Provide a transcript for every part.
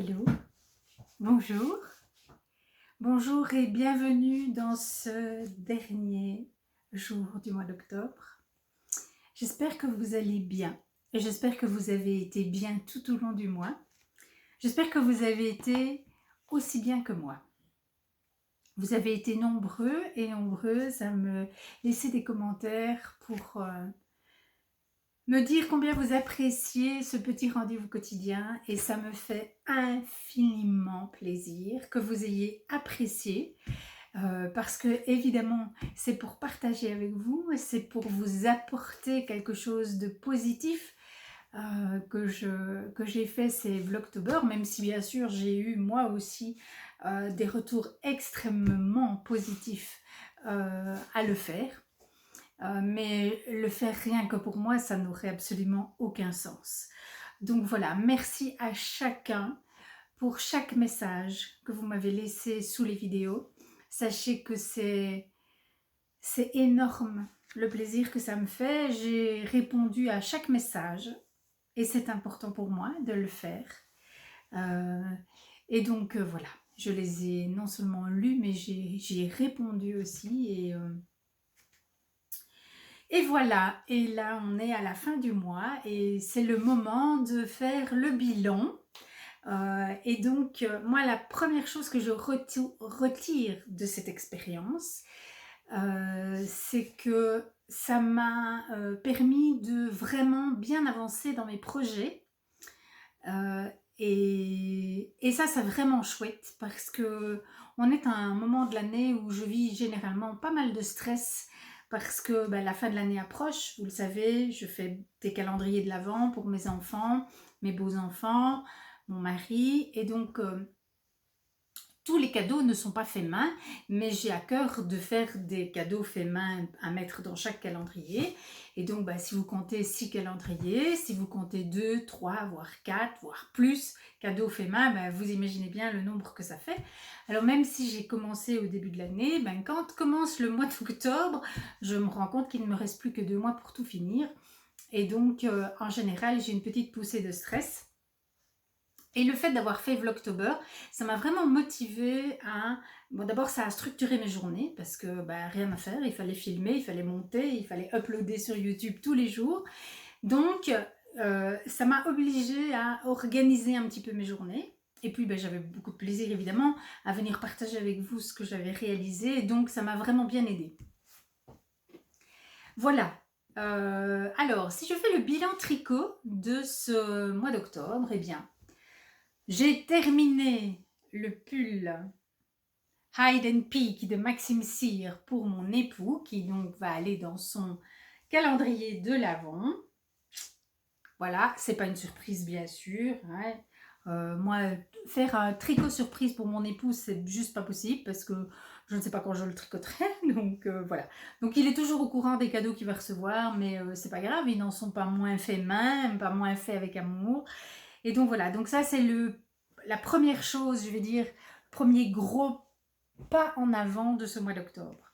Hello, bonjour, bonjour et bienvenue dans ce dernier jour du mois d'octobre. J'espère que vous allez bien et j'espère que vous avez été bien tout au long du mois. J'espère que vous avez été aussi bien que moi. Vous avez été nombreux et nombreuses à me laisser des commentaires pour me dire combien vous appréciez ce petit rendez-vous quotidien et ça me fait infiniment plaisir que vous ayez apprécié parce que évidemment c'est pour partager avec vous, c'est pour vous apporter quelque chose de positif que j'ai fait ces Vlogtober, même si bien sûr j'ai eu moi aussi des retours extrêmement positifs à le faire. Mais le faire rien que pour moi, ça n'aurait absolument aucun sens. Donc voilà, merci à chacun pour chaque message que vous m'avez laissé sous les vidéos. Sachez que c'est énorme le plaisir que ça me fait. J'ai répondu à chaque message et c'est important pour moi de le faire. Et donc voilà, je les ai non seulement lus, mais j'ai répondu aussi et voilà, et là on est à la fin du mois et c'est le moment de faire le bilan. Et donc moi la première chose que je retire de cette expérience, c'est que ça m'a permis de vraiment bien avancer dans mes projets. Et ça c'est vraiment chouette parce que on est à un moment de l'année où je vis généralement pas mal de stress parce que la fin de l'année approche, vous le savez, je fais des calendriers de l'Avent pour mes enfants, mes beaux-enfants, mon mari, et donc tous les cadeaux ne sont pas faits main, mais j'ai à cœur de faire des cadeaux faits main à mettre dans chaque calendrier. Et donc, si vous comptez 6 calendriers, si vous comptez 2, 3, voire 4, voire plus cadeaux faits main, vous imaginez bien le nombre que ça fait. Alors, même si j'ai commencé au début de l'année, quand commence le mois d'octobre, je me rends compte qu'il ne me reste plus que 2 mois pour tout finir. Et donc, en général, j'ai une petite poussée de stress. Et le fait d'avoir fait Vlogtober, ça m'a vraiment motivée à... Bon, d'abord, ça a structuré mes journées parce que rien à faire, il fallait filmer, il fallait monter, il fallait uploader sur YouTube tous les jours. Donc, ça m'a obligée à organiser un petit peu mes journées. Et puis, j'avais beaucoup de plaisir, évidemment, à venir partager avec vous ce que j'avais réalisé. Donc, ça m'a vraiment bien aidée. Voilà. Alors, si je fais le bilan tricot de ce mois d'octobre, eh bien... J'ai terminé le pull Hide and Peak de Maxime Cyr pour mon époux qui donc va aller dans son calendrier de l'Avent. Voilà, c'est pas une surprise bien sûr. Moi, faire un tricot surprise pour mon époux, c'est juste pas possible parce que je ne sais pas quand je le tricoterai. Donc voilà. Donc il est toujours au courant des cadeaux qu'il va recevoir, mais c'est pas grave, ils n'en sont pas moins faits main, pas moins faits avec amour. Et donc voilà, donc ça c'est la première chose, je vais dire, premier gros pas en avant de ce mois d'octobre.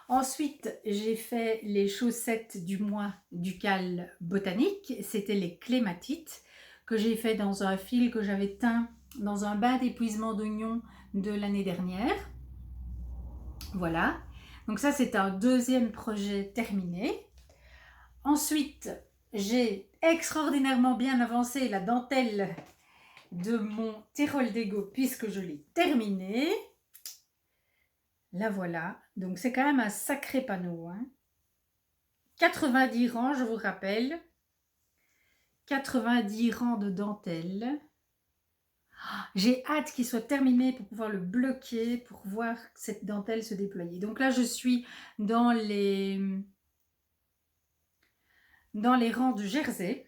Ensuite, j'ai fait les chaussettes du mois du cal botanique, c'était les clématites que j'ai fait dans un fil que j'avais teint dans un bain d'épuisement d'oignon de l'année dernière. Voilà, donc ça c'est un deuxième projet terminé. Ensuite, j'ai extraordinairement bien avancé la dentelle de mon Tyrol d'Ego puisque je l'ai terminé. La voilà. Donc c'est quand même un sacré panneau. 90 rangs, je vous rappelle. 90 rangs de dentelle. J'ai hâte qu'il soit terminé pour pouvoir le bloquer, pour voir cette dentelle se déployer. Donc là, je suis dans les rangs de jersey.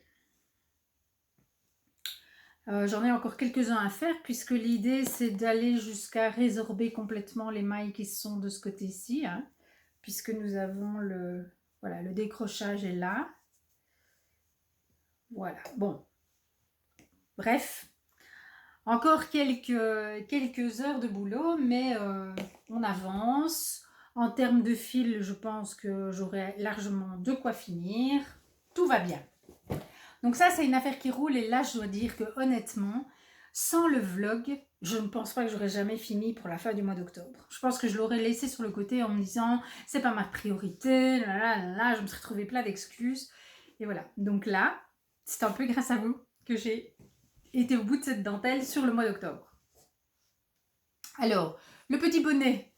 J'en ai encore quelques-uns à faire puisque l'idée c'est d'aller jusqu'à résorber complètement les mailles qui sont de ce côté-ci, puisque nous avons le décrochage est là. Voilà, bon. Bref, encore quelques heures de boulot, mais on avance. En termes de fil, je pense que j'aurai largement de quoi finir. Tout va bien. Donc ça, c'est une affaire qui roule et là, je dois dire que honnêtement, sans le vlog, je ne pense pas que j'aurais jamais fini pour la fin du mois d'octobre. Je pense que je l'aurais laissé sur le côté en me disant c'est pas ma priorité, je me serais trouvé plein d'excuses. Et voilà. Donc là, c'est un peu grâce à vous que j'ai été au bout de cette dentelle sur le mois d'octobre. Alors, le petit bonnet.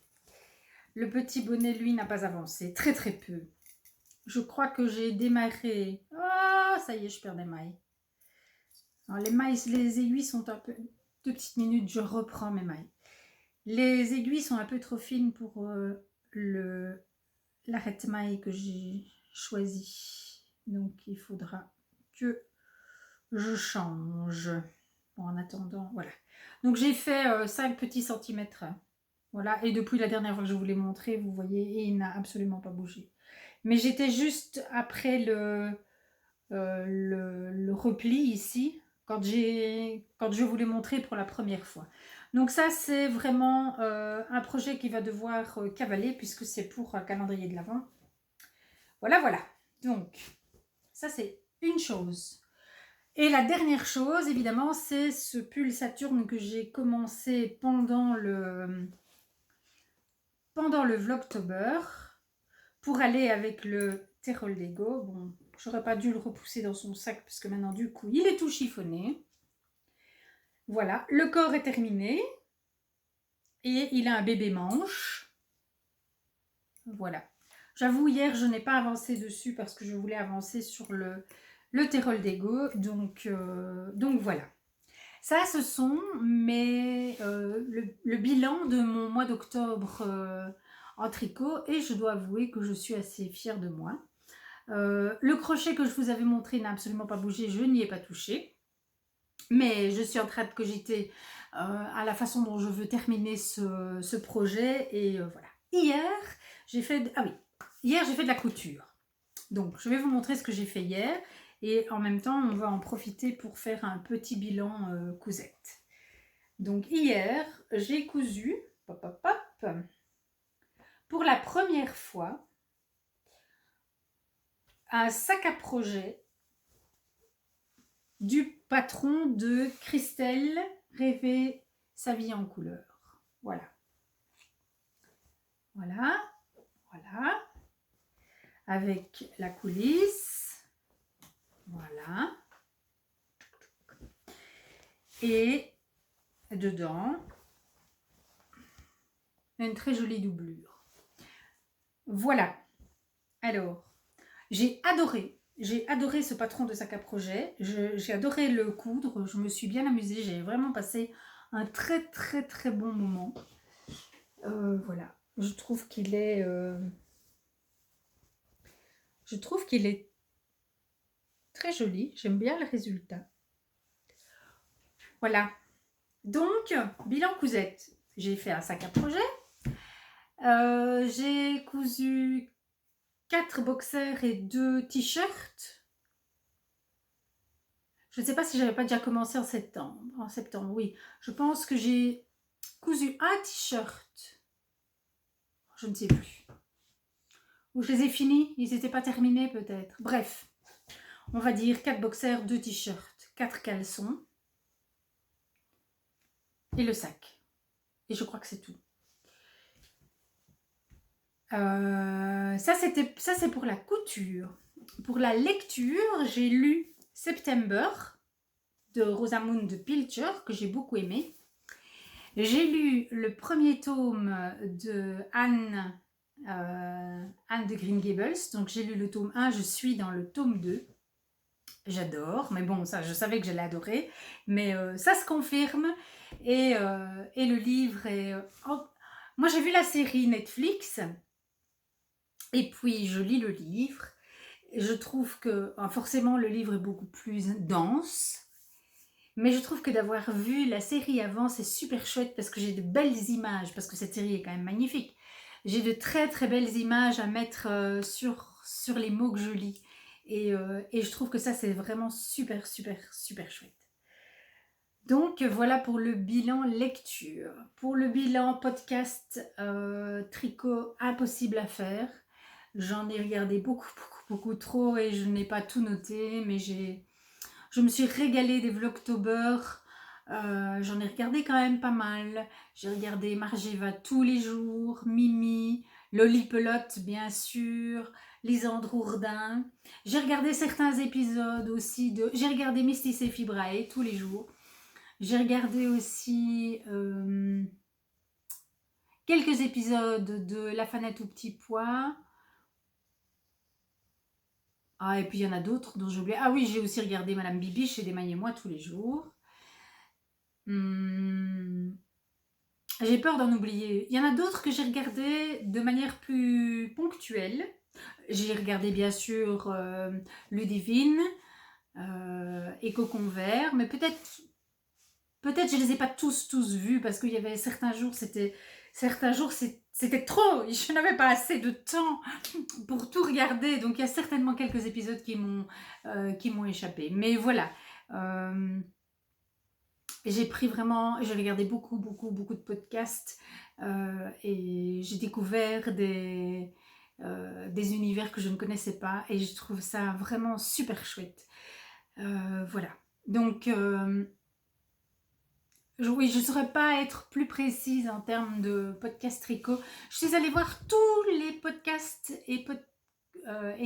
Le petit bonnet, lui, n'a pas avancé. Très très peu. Je crois que j'ai démarré. Ah, ça y est, je perds des mailles. Alors, les mailles, les aiguilles sont un peu... 2 petites minutes, je reprends mes mailles. Les aiguilles sont un peu trop fines pour l'arrête maille que j'ai choisi. Donc, il faudra que je change. Bon, en attendant, voilà. Donc, j'ai fait 5 petits centimètres. Voilà. Et depuis la dernière fois que je vous l'ai montré, vous voyez, et il n'a absolument pas bougé. Mais j'étais juste après le repli ici, quand je vous l'ai montré pour la première fois. Donc ça, c'est vraiment un projet qui va devoir cavaler, puisque c'est pour un calendrier de l'Avent. Voilà, voilà. Donc, ça, c'est une chose. Et la dernière chose, évidemment, c'est ce pull Saturne que j'ai commencé pendant le Vlogtober, pour aller avec le Terol Lego. Bon, j'aurais pas dû le repousser dans son sac, parce que maintenant, du coup, il est tout chiffonné. Voilà, le corps est terminé. Et il a un bébé manche. Voilà. J'avoue, hier, je n'ai pas avancé dessus parce que je voulais avancer sur le Terol Lego. Donc voilà. Ça, ce sont le bilan de mon mois d'octobre en tricot. Et je dois avouer que je suis assez fière de moi. Le crochet que je vous avais montré n'a absolument pas bougé. Je n'y ai pas touché. Mais je suis en train de cogiter à la façon dont je veux terminer ce projet. Et voilà. Hier, j'ai fait de la couture. Donc, je vais vous montrer ce que j'ai fait hier. Et en même temps, on va en profiter pour faire un petit bilan cousette. Donc, hier, j'ai cousu, pour la première fois, un sac à projet du patron de Christelle, Rêver sa vie en couleur. Voilà. Voilà. Voilà. Avec la coulisse. Voilà. Et dedans, une très jolie doublure. Voilà. Alors, j'ai adoré ce patron de sac à projet. J'ai adoré le coudre. Je me suis bien amusée. J'ai vraiment passé un très très très bon moment. Voilà. Je trouve qu'il est très joli. J'aime bien le résultat. Voilà. Donc, bilan cousette. J'ai fait un sac à projet. J'ai cousu 4 boxers et 2 t-shirts. Je ne sais pas si j'avais pas déjà commencé en septembre. En septembre, oui. Je pense que j'ai cousu un t-shirt. Je ne sais plus. Ou je les ai finis, ils n'étaient pas terminés peut-être. Bref, on va dire 4 boxers, 2 t-shirts, 4 caleçons. Et le sac. Et je crois que c'est tout. Ça c'est pour la couture. Pour la lecture, j'ai lu September de Rosamund Pilcher, que j'ai beaucoup aimé. J'ai lu le premier tome de Anne de Green Gables. Donc j'ai lu le tome 1, je suis dans le tome 2. J'adore, mais bon, ça je savais que j'allais adorer. Mais ça se confirme. Et le livre est... moi j'ai vu la série Netflix. Et puis je lis le livre. Et je trouve que forcément le livre est beaucoup plus dense. Mais je trouve que d'avoir vu la série avant, c'est super chouette parce que j'ai de belles images, parce que cette série est quand même magnifique. J'ai de très très belles images à mettre sur les mots que je lis. Et je trouve que ça, c'est vraiment super super super chouette. Donc voilà pour le bilan lecture. Pour le bilan podcast tricot impossible à faire. J'en ai regardé beaucoup trop et je n'ai pas tout noté, mais je me suis régalée des Vlogtober. J'en ai regardé quand même pas mal. J'ai regardé Margeva tous les jours, Mimi, Lollipelote bien sûr, Lisandre Hourdin. J'ai regardé certains épisodes aussi de... J'ai regardé Mystis et Fibrae tous les jours. J'ai regardé aussi quelques épisodes de La Fanette au petit pois. Ah, et puis il y en a d'autres dont j'ai oublié. Ah oui, j'ai aussi regardé Madame Bibiche et Des et moi tous les jours. J'ai peur d'en oublier. Il y en a d'autres que j'ai regardé de manière plus ponctuelle. J'ai regardé bien sûr Ludivine et Cocon Vert, mais peut-être je les ai pas tous vus parce qu'il y avait certains jours c'était trop. Je n'avais pas assez de temps pour tout regarder, donc il y a certainement quelques épisodes qui m'ont échappé. Mais voilà. J'ai regardé beaucoup de podcasts et j'ai découvert des univers que je ne connaissais pas et je trouve ça vraiment super chouette. Voilà. Donc, oui, je ne saurais pas être plus précise en termes de podcast tricot. Je suis allée voir tous les podcasts et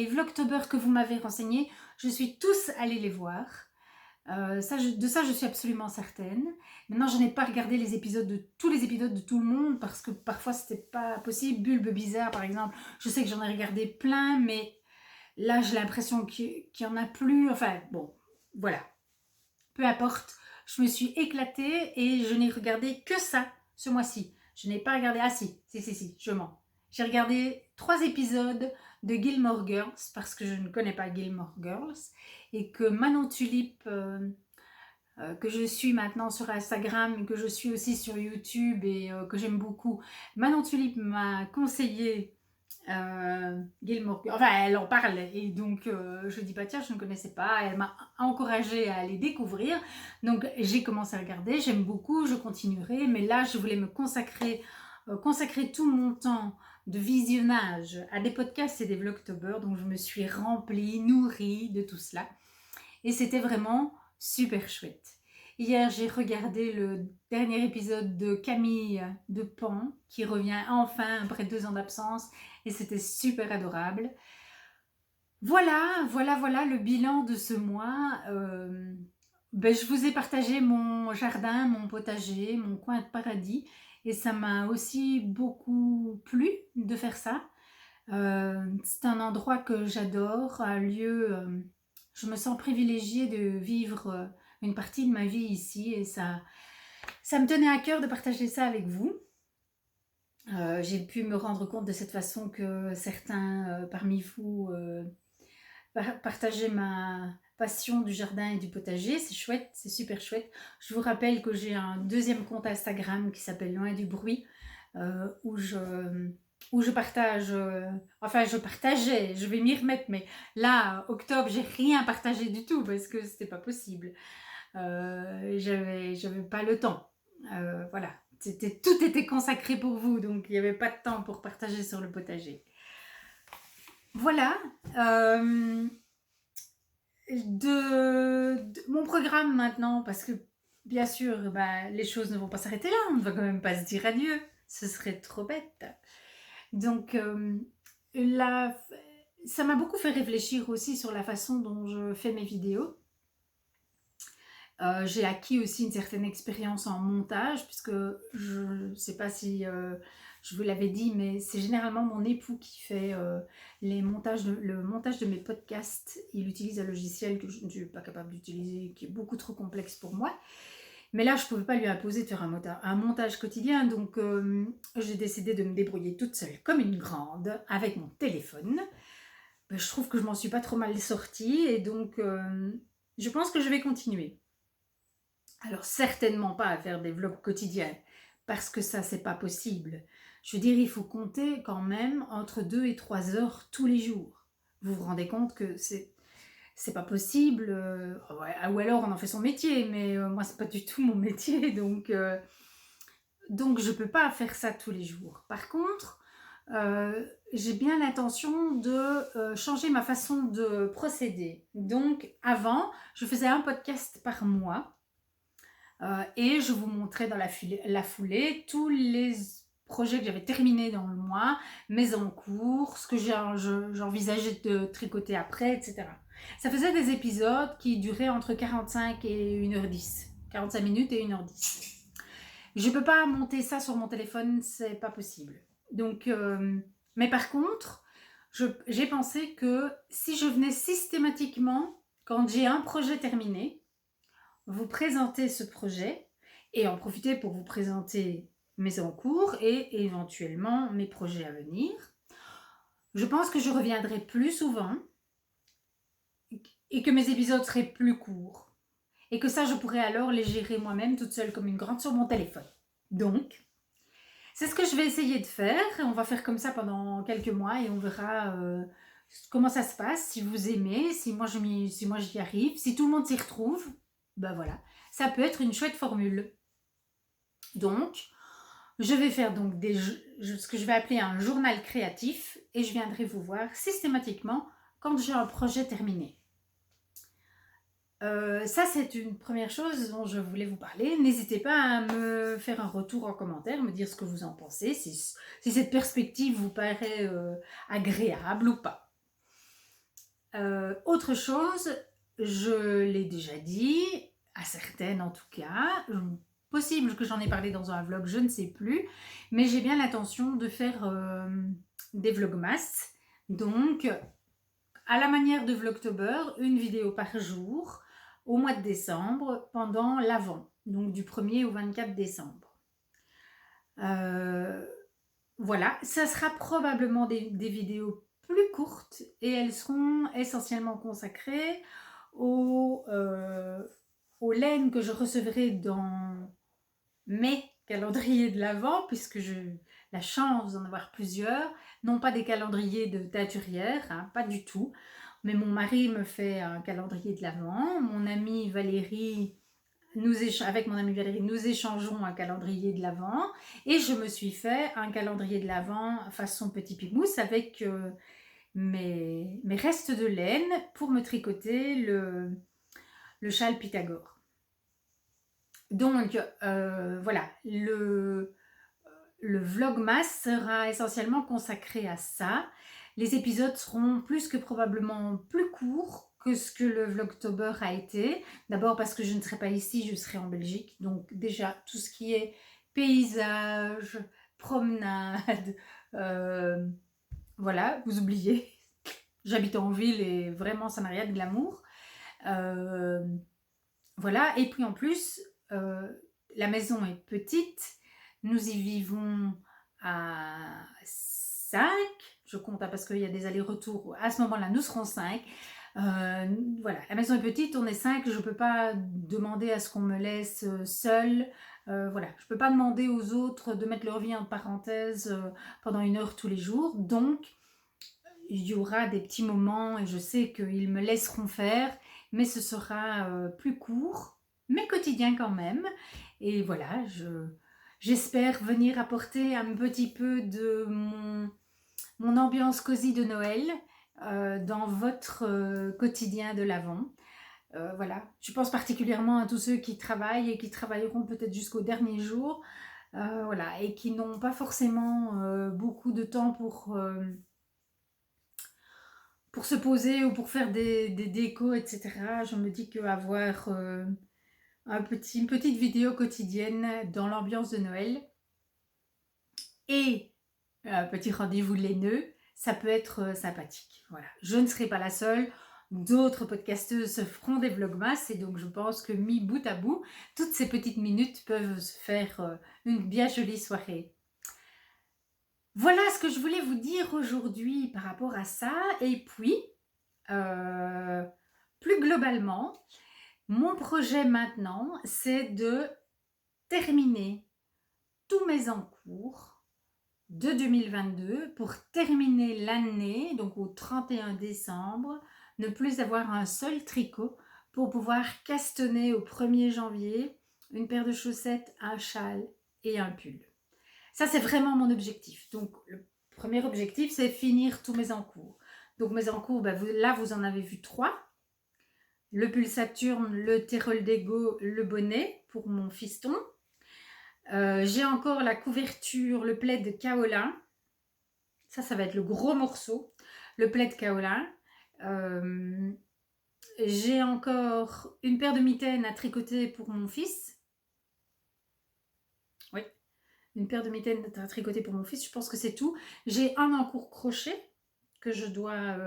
Vlogtober que vous m'avez renseignés. Je suis tous allée les voir. De ça, je suis absolument certaine. Maintenant, je n'ai pas regardé tous les épisodes de tout le monde parce que parfois, c'était pas possible. Bulbe Bizarre, par exemple, je sais que j'en ai regardé plein, mais là, j'ai l'impression qu'il y en a plus. Enfin, bon, voilà. Peu importe. Je me suis éclatée et je n'ai regardé que ça ce mois-ci. Je n'ai pas regardé... Ah si, je mens. J'ai regardé 3 épisodes de Gilmore Girls parce que je ne connais pas Gilmore Girls et que Manon Tulipe, que je suis maintenant sur Instagram, que je suis aussi sur YouTube et que j'aime beaucoup, Manon Tulipe m'a conseillé Gilmore Girls, enfin elle en parle et donc je dis bah tiens je ne connaissais pas, elle m'a encouragée à aller découvrir, donc j'ai commencé à regarder, j'aime beaucoup, je continuerai, mais là je voulais me consacrer tout mon temps de visionnage à des podcasts et des vlogtubers, donc je me suis remplie, nourrie de tout cela et c'était vraiment super chouette. Hier, j'ai regardé le dernier épisode de Camille de Pan qui revient enfin après 2 ans d'absence et c'était super adorable. Voilà le bilan de ce mois. Je vous ai partagé mon jardin, mon potager, mon coin de paradis et ça m'a aussi beaucoup plu de faire ça. C'est un endroit que j'adore, un lieu, je me sens privilégiée de vivre une partie de ma vie ici et ça me tenait à cœur de partager ça avec vous. J'ai pu me rendre compte de cette façon que certains parmi vous partageaient ma passion du jardin et du potager. C'est chouette, c'est super chouette. Je vous rappelle que j'ai un deuxième compte Instagram qui s'appelle Loin du bruit où je partage, je partageais, je vais m'y remettre, mais là, octobre, j'ai rien partagé du tout parce que c'était pas possible. J'avais pas le temps. Voilà, tout était consacré pour vous, donc il n'y avait pas de temps pour partager sur le potager. Voilà. Mon programme maintenant, parce que bien sûr, les choses ne vont pas s'arrêter là, on ne va quand même pas se dire adieu, ce serait trop bête. Donc ça m'a beaucoup fait réfléchir aussi sur la façon dont je fais mes vidéos. J'ai acquis aussi une certaine expérience en montage, puisque je ne sais pas si je vous l'avais dit, mais c'est généralement mon époux qui fait le montage de mes podcasts. Il utilise un logiciel que je ne suis pas capable d'utiliser, qui est beaucoup trop complexe pour moi. Mais là, je ne pouvais pas lui imposer de faire un montage quotidien, donc j'ai décidé de me débrouiller toute seule comme une grande avec mon téléphone. Je trouve que je m'en suis pas trop mal sortie et donc je pense que je vais continuer. Alors certainement pas à faire des vlogs quotidiens parce que ça c'est pas possible. Je veux dire, il faut compter quand même entre 2 et 3 heures tous les jours. Vous vous rendez compte que c'est pas possible, ou alors on en fait son métier, mais moi c'est pas du tout mon métier, donc je peux pas faire ça tous les jours. Par contre, j'ai bien l'intention de changer ma façon de procéder. Donc avant, je faisais un podcast par mois. Et je vous montrais dans la foulée tous les projets que j'avais terminés dans le mois, mes en cours, ce que j'envisageais de tricoter après, etc. Ça faisait des épisodes qui duraient entre 45 et 1h10. 45 minutes et 1h10. Je ne peux pas monter ça sur mon téléphone, c'est pas possible. Donc, mais par contre, j'ai pensé que si je venais systématiquement, quand j'ai un projet terminé, vous présenter ce projet et en profiter pour vous présenter mes en cours et éventuellement mes projets à venir, je pense que je reviendrai plus souvent et que mes épisodes seraient plus courts. Et que ça, je pourrais alors les gérer moi-même toute seule comme une grande sur mon téléphone. Donc, c'est ce que je vais essayer de faire. On va faire comme ça pendant quelques mois et on verra comment ça se passe, si vous aimez, si moi j'y arrive, si tout le monde s'y retrouve. Ben voilà, ça peut être une chouette formule. Donc, je vais faire donc ce que je vais appeler un journal créatif et je viendrai vous voir systématiquement quand j'ai un projet terminé. Ça, c'est une première chose dont je voulais vous parler. N'hésitez pas à me faire un retour en commentaire, me dire ce que vous en pensez, si cette perspective vous paraît agréable ou pas. Autre chose, je l'ai déjà dit, à certaines en tout cas, possible que j'en ai parlé dans un vlog, je ne sais plus, mais j'ai bien l'intention de faire des vlogmas. Donc, à la manière de Vlogtober, une vidéo par jour au mois de décembre pendant l'Avent, donc du 1er au 24 décembre. Voilà, ça sera probablement des vidéos plus courtes et elles seront essentiellement consacrées aux laines que je recevrai dans mes calendriers de l'Avent, puisque j'ai la chance d'en avoir plusieurs, non pas des calendriers de teinturière, hein, pas du tout, mais mon mari me fait un calendrier de l'Avent, mon amie Valérie, avec mon amie Valérie, nous échangeons un calendrier de l'Avent, et je me suis fait un calendrier de l'Avent façon petit pigmousse avec mes restes de laine pour me tricoter le châle Pythagore. Donc, voilà, le vlogmas sera essentiellement consacré à ça. Les épisodes seront plus que probablement plus courts que ce que le Vlogtober a été. D'abord parce que je ne serai pas ici, je serai en Belgique. Donc déjà, tout ce qui est paysage, promenade, voilà, vous oubliez. J'habite en ville et vraiment, ça n'a rien de glamour. Voilà, et puis en plus, la maison est petite. Nous y vivons à 5, je compte parce qu'il y a des allers-retours. À ce moment-là, nous serons 5. Voilà, la maison est petite, on est 5. Je ne peux pas demander à ce qu'on me laisse seule. Voilà, je ne peux pas demander aux autres de mettre leur vie en parenthèse pendant 1 heure tous les jours. Donc, il y aura des petits moments et je sais qu'ils me laisseront faire, mais ce sera plus court, mais quotidien quand même. Et voilà, j'espère venir apporter un petit peu de mon ambiance cosy de Noël dans votre quotidien de l'Avent. Voilà, je pense particulièrement à tous ceux qui travaillent et qui travailleront peut-être jusqu'au dernier jour, voilà, et qui n'ont pas forcément beaucoup de temps pour se poser ou pour faire des décos, etc. Je me dis qu'avoir une petite vidéo quotidienne dans l'ambiance de Noël et un petit rendez-vous laineux, ça peut être sympathique. Voilà. Je ne serai pas la seule. D'autres podcasteuses se feront des vlogmas et donc je pense que mis bout à bout, toutes ces petites minutes peuvent se faire une bien jolie soirée. Voilà ce que je voulais vous dire aujourd'hui par rapport à ça. Et puis, plus globalement, mon projet maintenant, c'est de terminer tous mes encours de 2022 pour terminer l'année, donc au 31 décembre, ne plus avoir un seul tricot pour pouvoir castonner au 1er janvier une paire de chaussettes, un châle et un pull. Ça, c'est vraiment mon objectif. Donc, le premier objectif, c'est finir tous mes encours. Donc, mes encours, ben, là, vous en avez vu 3. le pull Saturne, le Terol d'Ego, le bonnet pour mon fiston. J'ai encore la couverture, le plaid kaolin. Ça va être le gros morceau, le plaid kaolin. J'ai encore une paire de mitaines à tricoter pour mon fils. Oui, une paire de mitaines à tricoter pour mon fils. Je pense que c'est tout. J'ai un encours crochet que je dois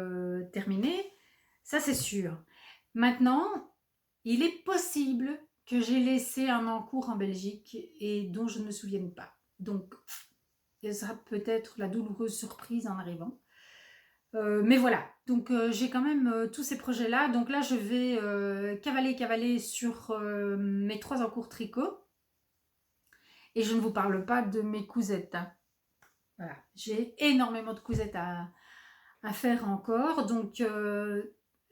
terminer. Ça, c'est sûr. Maintenant, il est possible que j'ai laissé un encours en Belgique et dont je ne me souvienne pas. Donc, ce sera peut-être la douloureuse surprise en arrivant. Mais voilà, donc j'ai quand même tous ces projets-là. Donc là, je vais cavaler sur mes 3 encours tricot. Et je ne vous parle pas de mes cousettes, hein. Voilà, j'ai énormément de cousettes à faire encore. Donc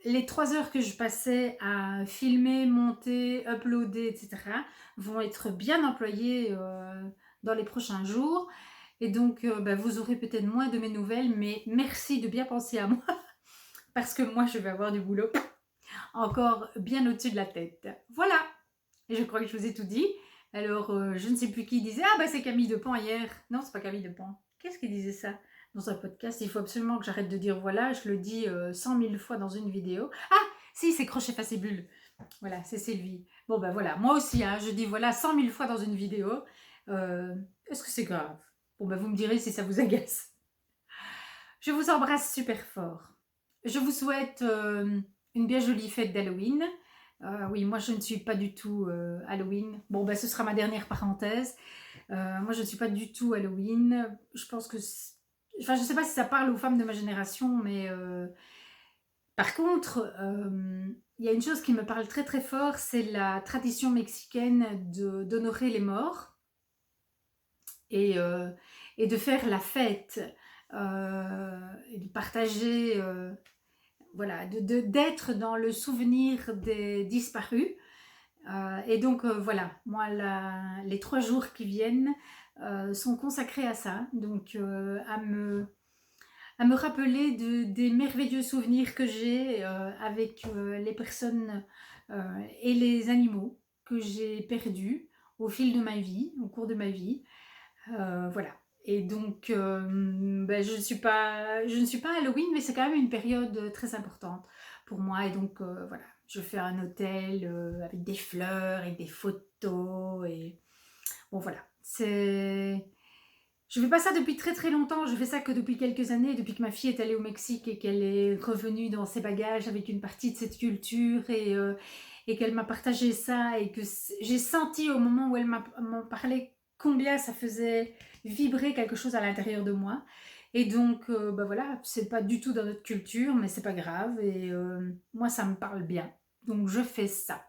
les 3 heures que je passais à filmer, monter, uploader, etc. vont être bien employées dans les prochains jours. Et donc, vous aurez peut-être moins de mes nouvelles, mais merci de bien penser à moi, parce que moi, je vais avoir du boulot encore bien au-dessus de la tête. Voilà, et je crois que je vous ai tout dit. Alors, je ne sais plus qui disait « Ah, c'est Camille Depan hier ». Non, c'est pas Camille Depan. Qu'est-ce qui disait ça dans un podcast? Il faut absolument que j'arrête de dire « voilà ». Je le dis 100 000 fois dans une vidéo. Ah, si, c'est Crochet Face et Bulle. Voilà, c'est Sylvie. Bon, voilà, moi aussi, hein, je dis « voilà » 100 000 fois dans une vidéo. Est-ce que c'est grave? Bon, vous me direz si ça vous agace. Je vous embrasse super fort. Je vous souhaite une bien jolie fête d'Halloween. Oui, moi je ne suis pas du tout Halloween. Bon, ce sera ma dernière parenthèse. Moi je ne suis pas du tout Halloween. Je pense que... Enfin, je ne sais pas si ça parle aux femmes de ma génération, mais... Par contre, il y a une chose qui me parle très très fort, c'est la tradition mexicaine d'honorer les morts et de faire la fête et de partager... voilà, d'être dans le souvenir des disparus. Et donc voilà, moi les 3 jours qui viennent sont consacrés à ça, donc à me rappeler des merveilleux souvenirs que j'ai avec les personnes et les animaux que j'ai perdus au fil de ma vie, au cours de ma vie. Voilà. Et donc, je ne suis pas Halloween, mais c'est quand même une période très importante pour moi. Et donc, voilà, je fais un hôtel avec des fleurs et des photos. Et bon, voilà. Je fais pas ça depuis très très longtemps. Je fais ça que depuis quelques années, depuis que ma fille est allée au Mexique et qu'elle est revenue dans ses bagages avec une partie de cette culture et qu'elle m'a partagé ça et que j'ai senti au moment où elle m'en parlait combien ça faisait vibrer quelque chose à l'intérieur de moi. Et donc, voilà, c'est pas du tout dans notre culture, mais c'est pas grave. Et moi, ça me parle bien. Donc, je fais ça.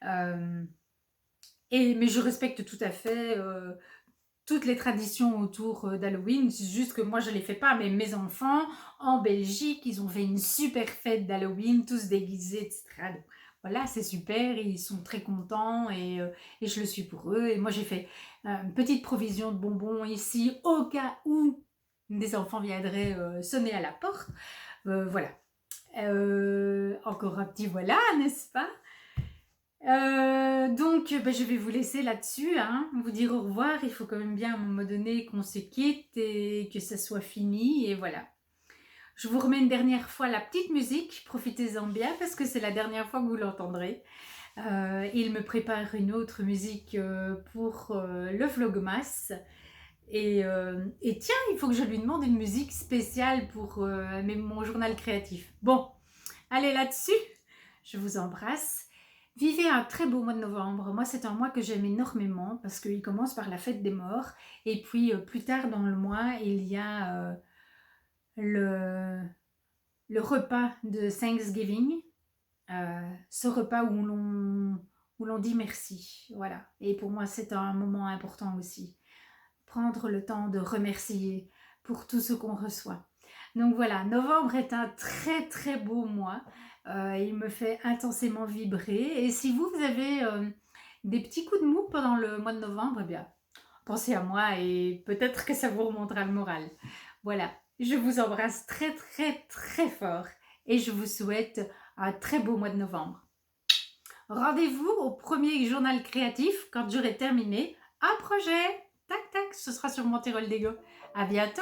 Mais je respecte tout à fait toutes les traditions autour d'Halloween. C'est juste que moi, je ne les fais pas. Mais mes enfants, en Belgique, ils ont fait une super fête d'Halloween, tous déguisés, etc. Donc, voilà, c'est super, ils sont très contents et je le suis pour eux. Et moi, j'ai fait une petite provision de bonbons ici au cas où des enfants viendraient sonner à la porte. Voilà. Encore un petit voilà, n'est-ce pas? Donc, je vais vous laisser là-dessus, hein, vous dire au revoir. Il faut quand même bien à un moment donné qu'on se quitte et que ça soit fini. Et voilà. Je vous remets une dernière fois la petite musique, profitez-en bien parce que c'est la dernière fois que vous l'entendrez. Il me prépare une autre musique pour le vlogmas. Et tiens, il faut que je lui demande une musique spéciale pour mon journal créatif. Bon, allez là-dessus, je vous embrasse. Vivez un très beau mois de novembre. Moi, c'est un mois que j'aime énormément parce qu'il commence par la fête des morts. Et puis, plus tard dans le mois, il y a le repas de Thanksgiving, ce repas où l'on dit merci, voilà. Et pour moi, c'est un moment important aussi. Prendre le temps de remercier pour tout ce qu'on reçoit. Donc voilà, novembre est un très très beau mois. Il me fait intensément vibrer. Et si vous avez des petits coups de mou pendant le mois de novembre, eh bien, pensez à moi et peut-être que ça vous remontera le moral. Voilà. Je vous embrasse très très très fort et je vous souhaite un très beau mois de novembre. Rendez-vous au premier journal créatif quand j'aurai terminé un projet. Tac, tac, ce sera sur mon Tyrol d'Ego. À bientôt!